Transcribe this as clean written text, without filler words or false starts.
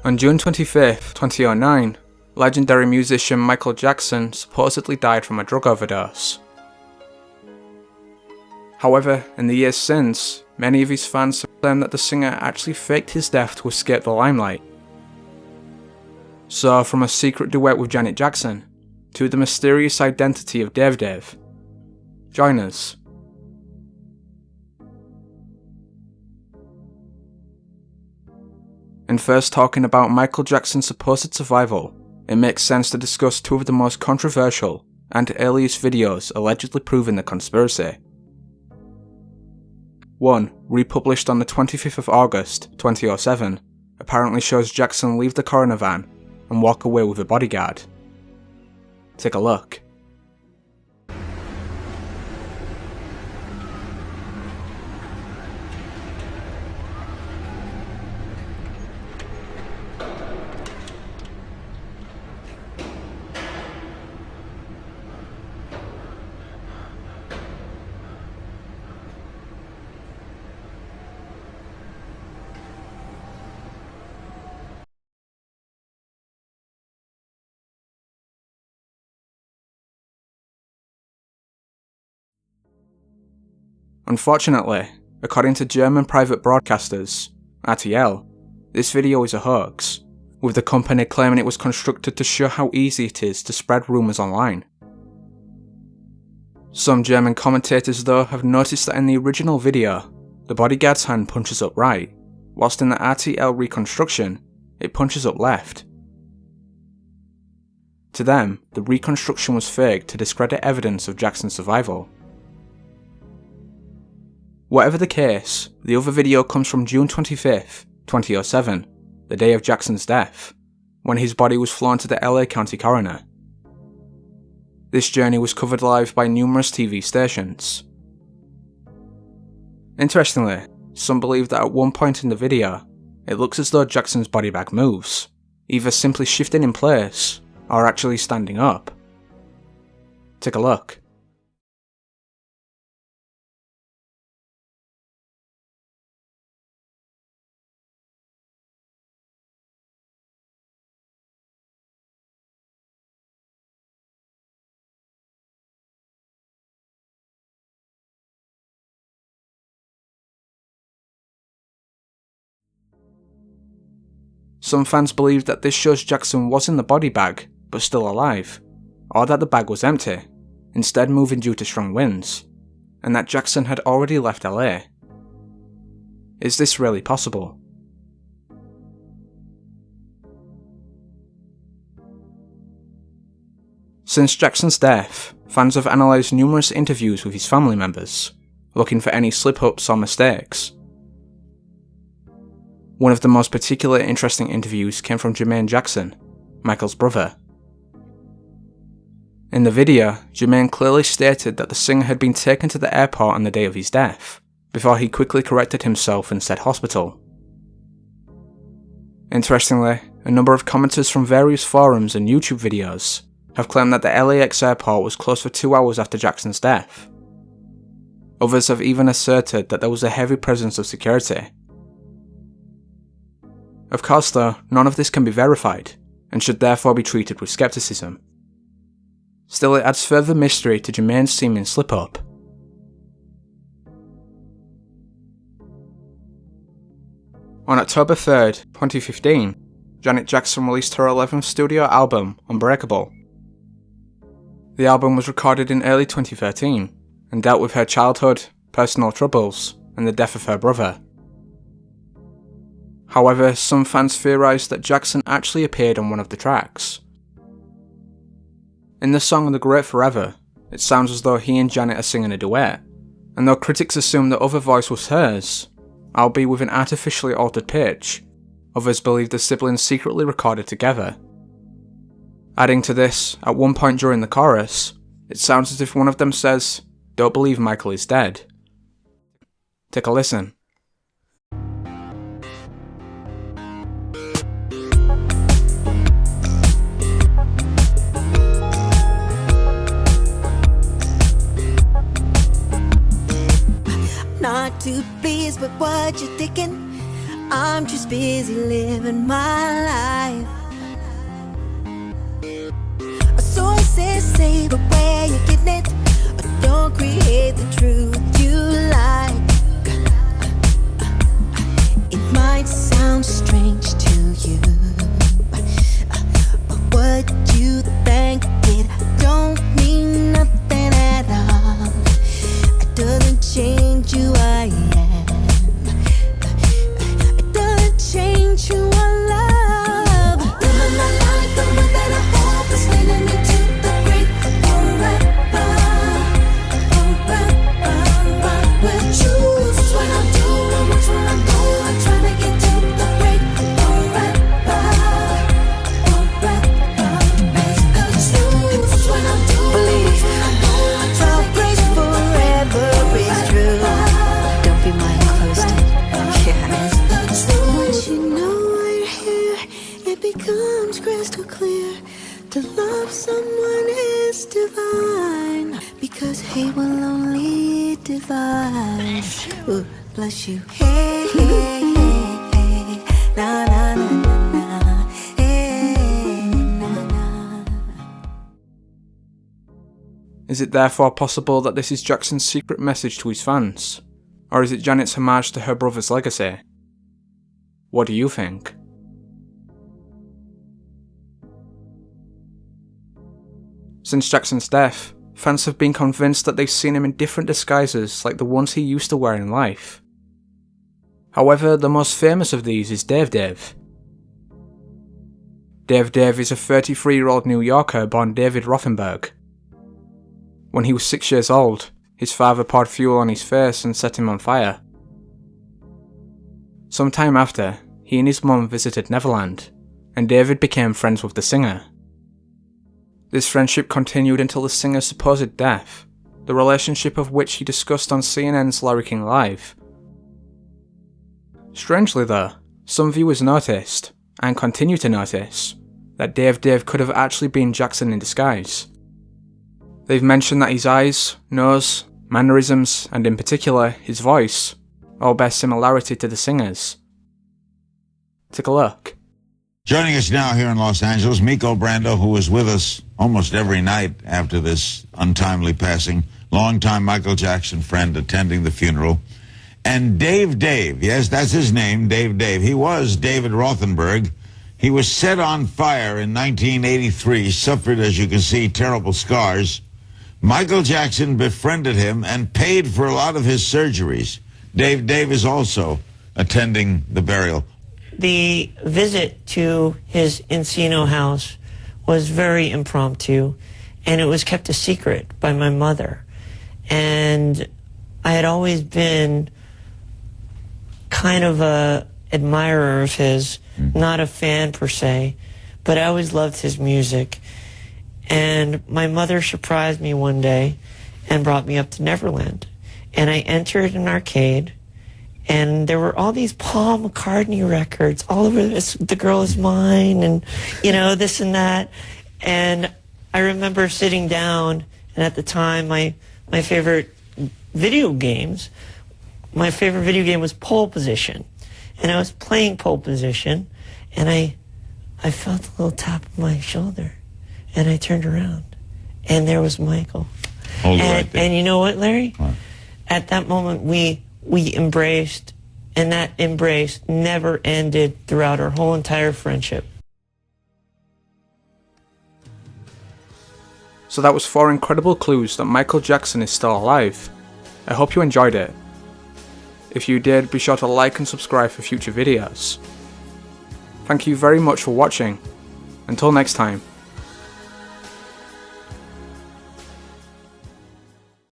On June 25th, 2009, legendary musician Michael Jackson supposedly died from a drug overdose. However, in the years since, many of his fans have claimed that the singer actually faked his death to escape the limelight. So, from a secret duet with Janet Jackson, to the mysterious identity of Dave Dave, join us. In first talking about Michael Jackson's supposed survival, it makes sense to discuss two of the most controversial and earliest videos allegedly proving the conspiracy. One, republished on the 25th of August 2007, apparently shows Jackson leave the coroner van and walk away with a bodyguard. Take a look. Unfortunately, according to German private broadcasters, RTL, this video is a hoax, with the company claiming it was constructed to show how easy it is to spread rumours online. Some German commentators though have noticed that in the original video, the bodyguard's hand punches up right, whilst in the RTL reconstruction, it punches up left. To them, the reconstruction was faked to discredit evidence of Jackson's survival. Whatever the case, the other video comes from June 25th, 2007, the day of Jackson's death, when his body was flown to the LA County Coroner. This journey was covered live by numerous TV stations. Interestingly, some believe that at one point in the video, it looks as though Jackson's body bag moves, either simply shifting in place, or actually standing up. Take a look. Some fans believe that this shows Jackson was in the body bag, but still alive, or that the bag was empty, instead moving due to strong winds, and that Jackson had already left LA. Is this really possible? Since Jackson's death, fans have analysed numerous interviews with his family members, looking for any slip-ups or mistakes. One of the most particularly interesting interviews came from Jermaine Jackson, Michael's brother. In the video, Jermaine clearly stated that the singer had been taken to the airport on the day of his death, before he quickly corrected himself and said hospital. Interestingly, a number of commenters from various forums and YouTube videos have claimed that the LAX airport was closed for 2 hours after Jackson's death. Others have even asserted that there was a heavy presence of security. Of course though, none of this can be verified, and should therefore be treated with skepticism. Still, it adds further mystery to Jermaine's seeming slip-up. On October 3rd, 2015, Janet Jackson released her 11th studio album, Unbreakable. The album was recorded in early 2013, and dealt with her childhood, personal troubles, and the death of her brother. However, some fans theorised that Jackson actually appeared on one of the tracks. In the song The Great Forever, it sounds as though he and Janet are singing a duet, and though critics assume the other voice was hers, albeit with an artificially altered pitch, others believe the siblings secretly recorded together. Adding to this, at one point during the chorus, it sounds as if one of them says, "Don't believe Michael is dead." Take a listen. Not too pleased with what you're thinking. I'm just busy living my life. Sources say, but where you getting it? Don't create the truth you like. It might sound strange to you, but what you think it don't mean nothing at all. It doesn't change who I am. It doesn't change who I love. Living my life the way that I hope is leading me to the great forever. We'll choose what I do and which one I go. I'm trying to get to the great forever. Choose what I do and which one I go. I'm trying to get to the great forever. Don't be mind closed in. Once you know we're here, it becomes crystal clear. To love someone is divine, because hate will only divide. Ooh, bless you. Hey, hey, hey, hey. Na, na, na, na, na. Hey, na, na. Is it therefore possible that this is Jackson's secret message to his fans? Or is it Janet's homage to her brother's legacy? What do you think? Since Jackson's death, fans have been convinced that they've seen him in different disguises like the ones he used to wear in life. However, the most famous of these is Dave Dave. Dave Dave is a 33-year-old New Yorker born David Rothenberg. When he was 6 years old, his father poured fuel on his face and set him on fire. Some time after, he and his mum visited Neverland, and David became friends with the singer. This friendship continued until the singer's supposed death, the relationship of which he discussed on CNN's Larry King Live. Strangely though, some viewers noticed, and continue to notice, that Dave Dave could have actually been Jackson in disguise. They've mentioned that his eyes, nose, mannerisms, and in particular, his voice, all bear similarity to the singer's. Take a look. Joining us now here in Los Angeles, Miko Brando, who was with us almost every night after this untimely passing, longtime Michael Jackson friend attending the funeral, and Dave Dave, yes, that's his name, Dave Dave. He was David Rothenberg. He was set on fire in 1983, suffered, as you can see, terrible scars. Michael Jackson befriended him and paid for a lot of his surgeries. Dave Dave is also attending the burial. The visit to his Encino house was very impromptu, and it was kept a secret by my mother. And I had always been kind of a admirer of his, not a fan per se, but I always loved his music. And my mother surprised me one day and brought me up to Neverland. And I entered an arcade, and there were all these Paul McCartney records all over this, The Girl Is Mine, and, you know, this and that. And I remember sitting down, and at the time, my favorite video games, my favorite video game was Pole Position. And I was playing Pole Position, and I felt a little tap on my shoulder, and I turned around, and there was Michael. Hold it right there. And you know what, Larry? What? At that moment, we embraced, and that embrace never ended throughout our whole entire friendship. So that was 4 incredible clues that Michael Jackson is still alive. I hope you enjoyed it. If you did, be sure to like and subscribe for future videos. Thank you very much for watching. Until next time.